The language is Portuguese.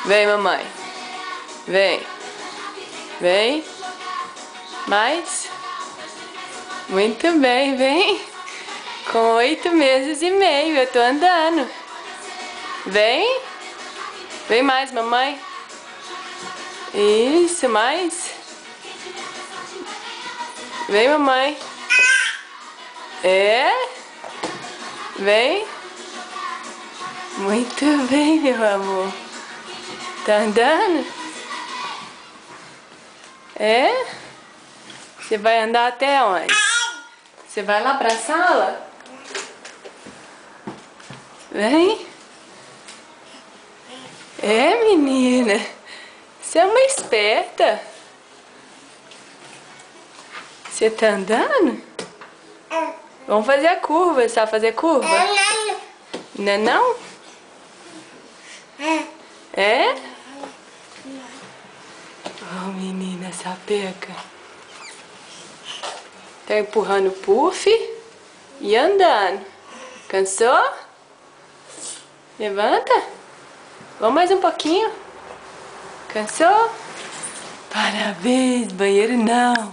Vem, mamãe. Vem. Vem. Mais. Muito bem, vem. Com 8 meses e meio, eu tô andando. Vem. Vem mais, mamãe. Isso, mais. Vem, mamãe. É? Vem. Muito bem, meu amor. Tá andando? É? Você vai andar até onde? Você vai lá pra sala? Vem. É, menina. Você é uma esperta. Você tá andando? Vamos fazer a curva. Você sabe fazer curva? Não é não? É? Oh, menina sapeca. Tá empurrando o puff e andando. Cansou? Levanta. Vamos mais um pouquinho. Cansou? Parabéns, banheiro não.